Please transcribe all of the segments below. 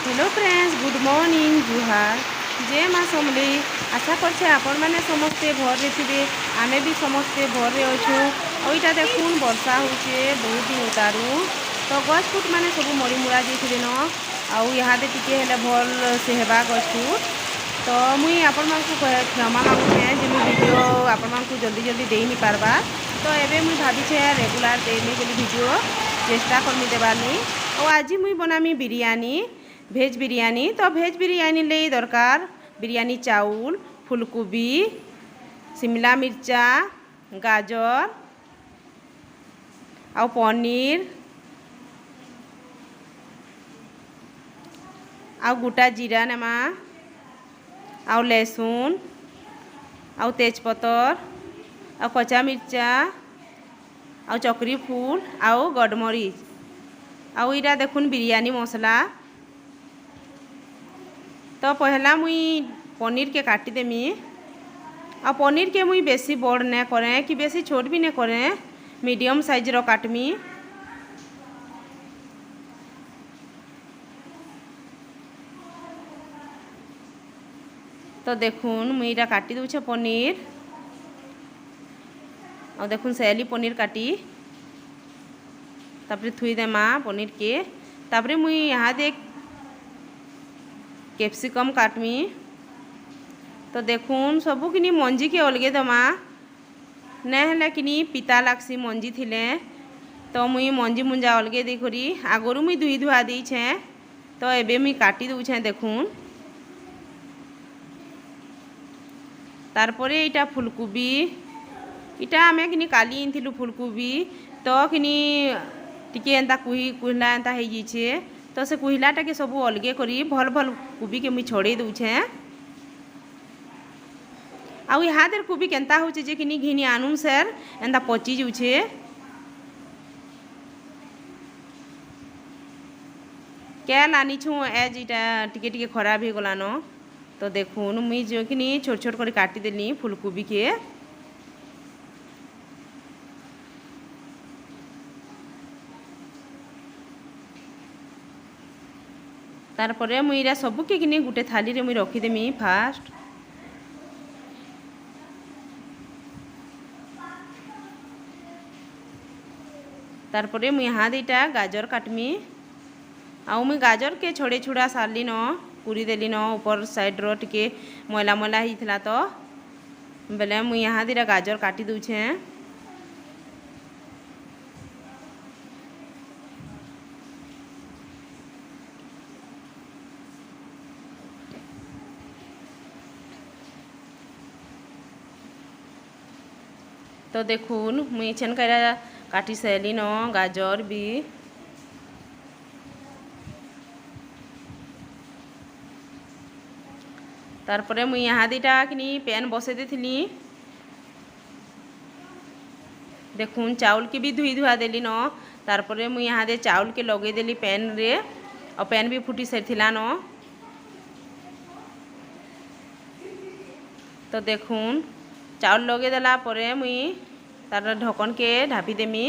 Hello friends, good morning, जुहार। जय माँ समलेई। आशा करछे आपण मैंने समस्ते घर थे। आमे भी समस्ते घर अच्छू। और यहाँ देखून वर्षा होचे बहुत दिन उतारू। तो गछ फुट मैंने सब मरी मुड़ा जाइए न। आउ टिके हेले भल से हेबा गछ फुट। तो मुई आपण मानकु क्षमा मांगुछे जे मुई वीडियो आपण मानकु जल्दी जल्दी दे नहीं पारबा। तो एबे मुई भाविछे रेगुलर देमी बोली वीडियो चेष्टा करमी देबानी। और आज मुई बनामी बिरयानी, भेज बिरयानी। तो भेज बिरयानी ले दरकार बिरयानी चाउल, फुलकोबी, शिमला मिर्चा, गाजर आउ पनीर आउ गोटा जीरा नेमा आउ लहसुन आउ तेजपतर आउ कच्चा मिर्चा आउ चक्री फूल आउ गडमरीच आउ इरा देखुन बिरयानी मसला। तो पहला मुई पनीर के काटी देमी। आ पनीर के मुई बेसी बड़ ने करें कि बेसी छोट भी ने करें, मीडियम साइज रो काटमी। तो देखुन मुई इरा काटी दूछे पनीर। और देखुन सैली पनीर काटी तापरे थुई देमा पनीर के। तापरे मुई यहाँ देख कैप्सिकम काटमी। तो देखुन सबू किनी मंजी के अलगे दमा नहले किनी पिता लागसी मंजी थिले। तो मुई मंजी मुंजा अलगे देखरी आगरू मुई धुई धुआ देछे। तो एबे मुई काटी दूछे देखुन। तारपरे इटा फुलकोबी, इटा आमे किनी काली इनथिलु फुलकोबी। तो किनी टिके एंता कुहिला एंता हो जाइछे। तो से कुहिलाटा के सबू अलगे करी भल भल कोबी के मुई छड़े दूछे। आउ यहाँ देर कोबी केंता होचे जे किनी घिनी आनुन सेर एंता पची जुछे। क्या लानी छू एज इटा टिके टिके खराब हो गलानो। तो देखुन मुई जो किनी छोट छोट कर काटी देली फुलकोबी के। तारपरे मुई इरा सबू के किनी गुटे थाली रे मुई रखीदेमी फास्ट। तारपरे मुई यहाँ दीटा गाजर काटमी। आउ मुई गाजर के छोड़े छुड़ा सारली न पूरी देली न ऊपर साइड रो टिके मैला मैला होइथिला। तो बेले मुई यहाँ दीटा गाजर काटी दूछे। तो देखुन मुई छेन करा काटी सैली न गाजर भी। तारपरे मुई यहाँ दीटा किनी पैन बसे देथिली। देखुन चाउल के भी धुई धुआ देली न। तारपरे मुई यहाँ दे चाउल के लगे देली पैन रे। और पैन भी फुटी सारिथिला न। तो देखुन चाउल लगे देला परे मुई तार ढक्कन के ढापी देमी।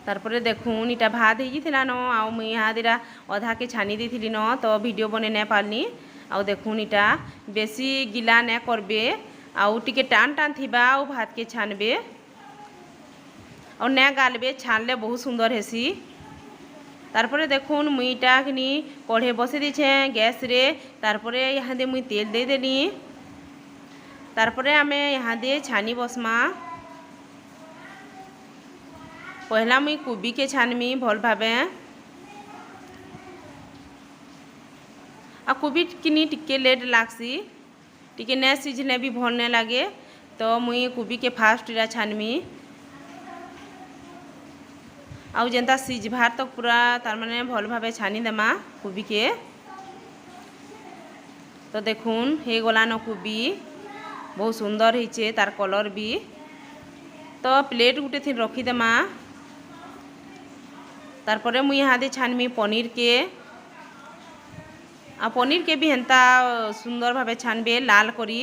तारपरे देखुन इटा भात होइथिला न। आउ मुई यहाँ दीरा अधा के छानी देथिली न। तो वीडियो बने नै पारनी। आउ देखुन इटा बेसी गिला नै करबे। आउ टिके टान टान थिबा आउ भात के छानबे और नै गालबे। छानले बहुत सुंदर हेसी। तारपरे देखुन मुई इटा किनी कढ़े बसे दीछे गैस रे। तारपरे यहाँ दे मुई तेल दे देली। तारपरे आमे यहाँ दे छानी बसमा। पहला मुई कोबी के छानमी भल भावे। आ कोबी किनी टिके लेट लागसी, टिके नै सिझले भी भल नै लागे। तो मुई कोबी के फास्ट इरा छानमी। आउ जेनता सिझबार तक पूरा तार माने भल भावे छानी देमा कोबी के। तो देखुन हे गलान कोबी बहुत सुंदर होइछे तार कलर भी। तो प्लेट गुटे थी रखी देमा। तारपरे मुई यहाँ दे छानमी पनीर के। आ पनीर के भी हेंता सुंदर भावे छानबे लाल करी।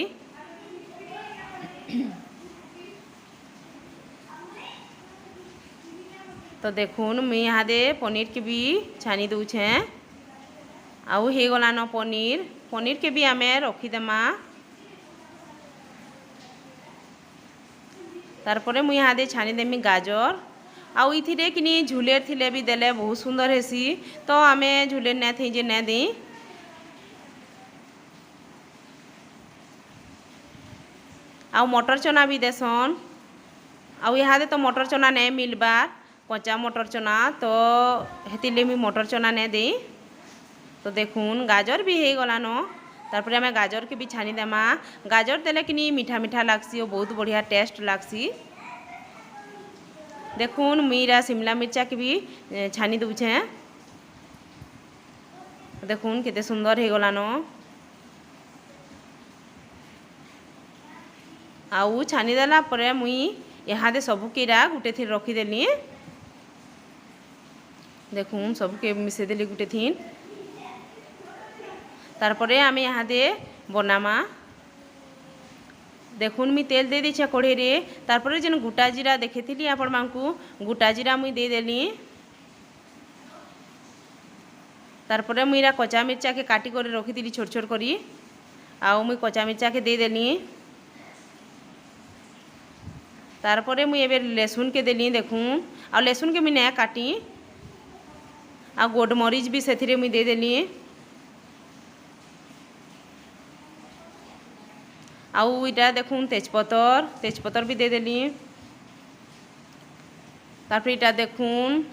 तो देखून मुई यहाँ दे पनीर के भी छानी दूछे आउ हे गलान पनीर पनीर के भी आमे रखीदेमा तारपरे मुई यहाँ दे छानी देमी गाजर आउ इथिरे किनी झुलेर थिले भी देले बहुत सुंदर हेसी तो आमे झुलेर नै थी जे नै दी आउ मटर चना भी देसन आउ यहाँ दे तो मटर चना नहीं मिलबार कच्चा मटर चना तो हेतिले मी मटर चना नहीं दी तो देखून गाजर भी हो गलान तारपरे आमे गाजर के भी छानी देमा गाजर देले किनी मीठा मीठा लागसी और बहुत बढ़िया टेस्ट लागसी देखून मीरा शिमला मिर्चा के भी छानी दूछे देखून केते सुंदर हो गलान आउ छानी देला परे मुई यहाँ दे सबू केरा गुटे थी रखीदेली देखून सबके मिसेदेली गुटे थी तारपरे आमे यहाँ दे बनामा देखून मी तेल दे दीछे कढ़े रे तारपरे जेन गोटा जीरा देखी आपण मानकू गोटा जीरा मुई दे देली तारपरे मुईरा कच्चा मिर्चा के काटी कर रखी छोट छोट करी आउ मुई कच्चा मिर्चा के दे देली तारपरे मुई एबे लहसुन के देली देखून आ लहसुन के मुई नया काटी आ गोलमरीच भी सेथिरे मुई दे देली आउ इटा देखून तेजपतर भी दे देली तारपर इटा देखून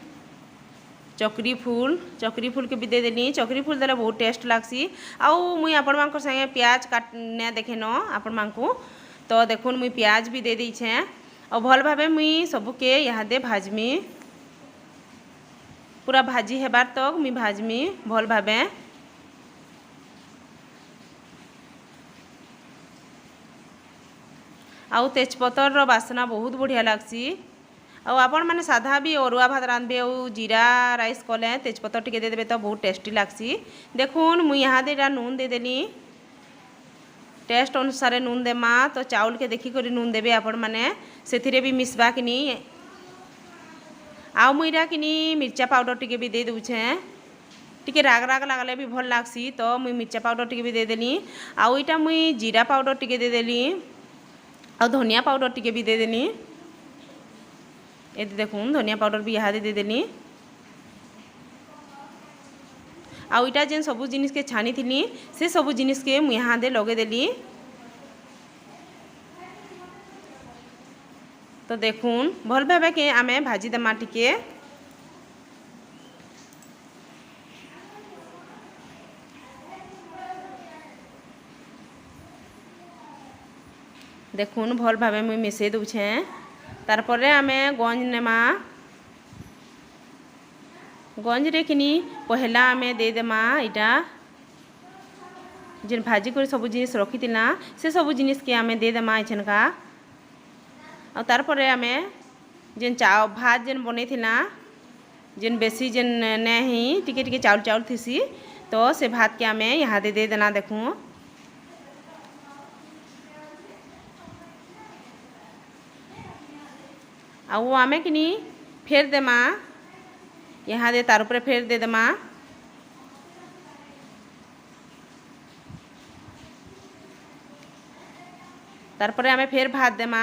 चक्री फूल के भी दे देली चक्री फूल देले बहुत टेस्ट लागसी आउ मुई आपण मानकर संगे प्याज काट ने देखे न आपण मानकू तो देखून मुई प्याज भी दे दीछे और भल भावे मुई सबके यहाँ दे भाजमी पूरा भाजी हेबार तक मुई भाजमी भल भावे आउ तेजपतर रो बासना बहुत बढ़िया लागसी आउ आपण माने साधा भी अरुआ भात रांधबे आउ जीरा राइस कले तेजपतर टिके दे देबे तो बहुत टेस्टी लागसी देखून मुई यहाँ दे नून दे देली टेस्ट अनुसार नून देमा तो चाउल के देखी करी नून देबे आपण माने सेथिरे भी मिसबा किनी आउ मुईरा किनी मिर्चा पाउडर टिके भी दे दूछे टिके राग राग लागले भी भल लागसी तो मुई मिर्चा पाउडर टिके भी दे देली आउ इटा मुई जीरा पाउडर टिके दे देली और धनिया पाउडर टिके भी दे देनी ये देखून धनिया पाउडर भी यहाँ दे देनी आउ इटा जेन सबू जिनिस के छानी थी से सबू जिनिस के मुई यहाँ दे लगे देली तो देखून भल भावे के आमे भाजी देमा टिके देखून भल भावे मुई मिसई दूछे तारपरे आमे गंज नेमा गंज रे किनी पहला आमे दे देमा इटा जेन भाजी कर सब जिनिस रखी थिला से सब जिनिस के आमे दे देमा इछनका और तारपरे आमे जेन भात जेन बने थिला जेन बेसी जेन नहीं टिके टिके चाउल चाउल थीसी तो से भात के आमे यहाँ दे देना देखूँ आ वो आमे किनी फेर देमा यहाँ दे तार ऊपर फेर दे देमा तारपरे आमे फेर भात देमा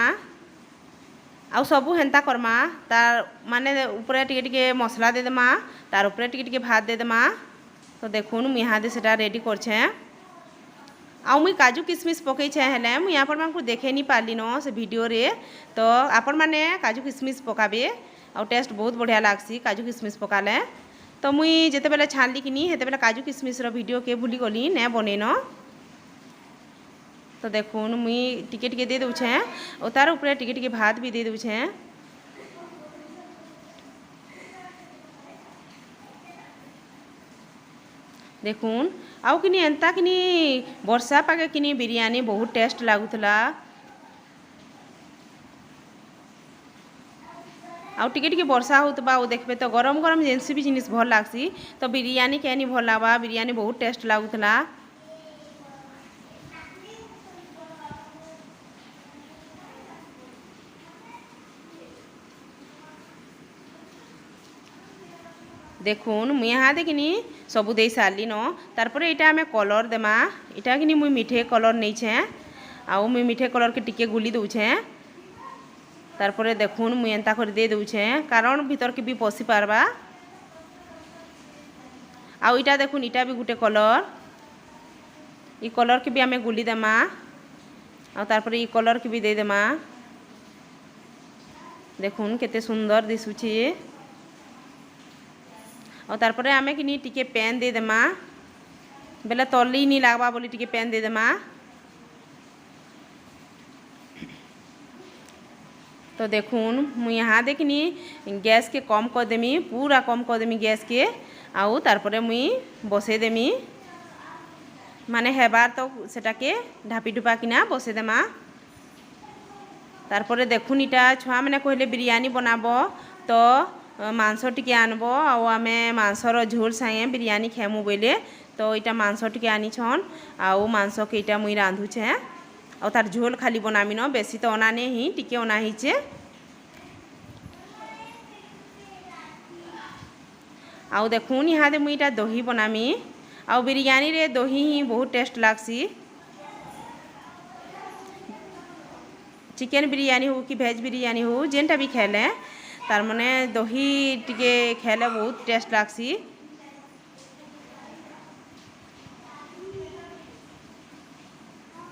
आउ सबू हेन्ता करमा तार माने ऊपर टिके टिके मसला दे देमा तार ऊपर टिके टिके भात दे देमा तो देखून मुई यहाँ दे सेटा रेडी करछे आउ मुई काजू किशमिश पकईछे हेले मुई आपण मानकू देखे नहीं पारली न से वीडियो रे तो आपण माने काजू किशमिश पकाबे आउ टेस्ट बहुत बढ़िया लागसी काजू किशमिश पकाले तो मुई जेते बेले छानली किनी हेते बेले काजू किशमिश रो वीडियो के भूली गली ने बनेन तो देखून मुई टिके टिके दे दूछे और तार ऊपर टिके टिके भात भी दे दूछे देखून आउ किनी एंता किनी वर्षा पागे किनी बिरयानी बहुत टेस्ट लागुतला आउ टिके टिके वर्षा होतबा और देखबे तो गरम गरम जेनसी भी जिनिस भल लागसी तो बिरयानी केनी भल लागबा बिरयानी बहुत टेस्ट लागुतला देखुन मुई यहाँ देखिनी सबू दे सारली न तारपर यहाँ आम कलर देमा इटा कि मुई मिठे कलर नहीं छे आउ मुई मिठे कलर के टिके गुली दूछे तारपर देखुन मुई एंता कर दे दूछे कारण भीतर के भी पशि पारबा आउ इटा देखुन इटा भी गुटे कलर ई कलर के भी आम गुली देमा आउ तारपर ई कलर के भी दे देमा देखुन केते सुंदर दिसुची और तारपर आमे कि टिके पेन दे देमा बेले तली नहीं लागबा बोली टिके पेन दे देमा तो देखुन मुई यहाँ देखनी गैस के कम कर देमी पूरा कम कर देमी गैस के आउ तारपर मुई बसे देमी माने हेबार तो सेटा के ढापी ढुपा किना बसे देमा तारपर देखुन इटा छुआ मैंने कहले बिरयानी बनाबो तो मांस टिके आनब आमे मांसर झोल सागे बिरयानी खेमु बोले तो इटा मांस टिके आनी छन आउ मांस के इटा मुई रांधुछे और तार झोल खाली बनामी न बेसी तो अना नहीं टिके अना हिचे आउ देखुन यहाँ दे मुई इटा दही बनामी आउ बिरयानी रे दही ही बहुत टेस्ट लागसी चिकेन बिरयानी हो कि भेज बिरयानी हो जेनटा भी खेले तार माने दही टिके खेले बहुत टेस्ट लागसी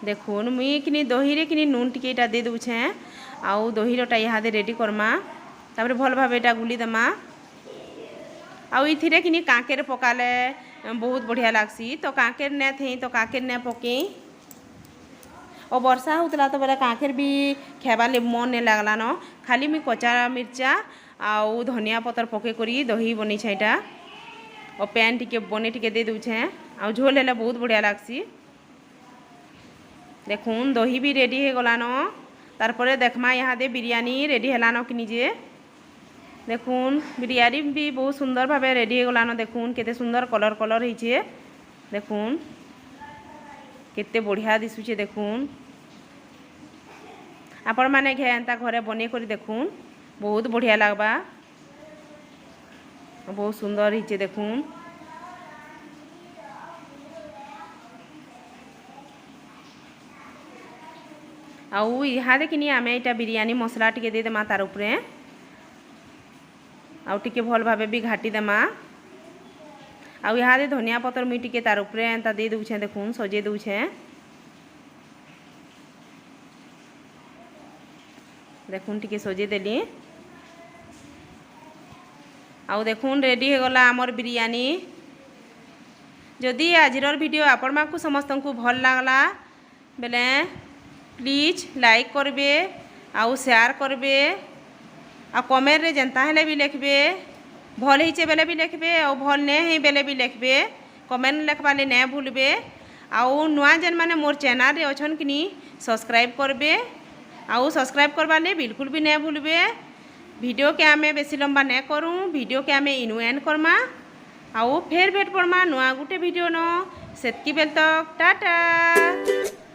देखुन मुई कि दही रे कि नून टिके इटा दे दूछे आउ दही रोटा यहाँ दे रेडी करमा तापर भल भाव इटा गुली देमा आउ इथिरे कि कांकेर पकाले बहुत बढ़िया लागसी तो कांकेर ने थे तो कांकेर ने पके और वर्षा होता तो बेले कांकेर भी खेबार ले मन नहीं लगला न खाली मुई कच्चा मिर्चा आउ धनिया पतर पके करी दही बनी छेटा और पैन टिके बने टिके दे दूछे आउ झोल हेले बहुत बढ़िया लागसी देखुन दही भी रेडी हो गला न तारपरे देखमा यहाँ दे बिरयानी रेडी हैला न कि निजे देखुन बिरयानी भी बहुत सुंदर भावे रेडी हो गला न देखुन केते सुंदर कलर कलर होइछे देखुन केते बढ़िया दिसुचे देखुन आपण माने एंता घरे बने करी देखुन बहुत बढ़िया लागबा बहुत सुंदर हिचे देखुन आउ यहाँ देखिनी आमे इटा बिरयानी मसला टिके दे देमा तार उपरे आउ टिके भल भावे भी घाटी देमा आउ यहाँ दे धनिया पतर मुई टिके तार उपरे एंता दे दूछे देखुन सजे दूछे देखुन टिके सजे देली आउ देखुन रेडी हो गला आमर बिरयानी जदि आजिर वीडियो आपण मानकु समस्त को भल लागला बेले प्लीज लाइक करबे आउ शेयर करबे आ कमेंट रे जनता हेले भी लिखबे भल हिचे बेले भी लिखबे और भल ने ही बेले भी लिखबे कमेंट लिखबाले नहीं भूलबे आउ नुआ जेन माने मोर चैनल रे अछन किनी सब्सक्राइब करबे आउ सब्सक्राइब करबाले बिल्कुल भी नहीं भूलबे वीडियो के आमे बेसी लंबा नहीं करूँ वीडियो के आमे इनु एंड करमा आउ फेर भेट पड़मा नुआ गुटे वीडियो न सेतकी बेल तक टाटा।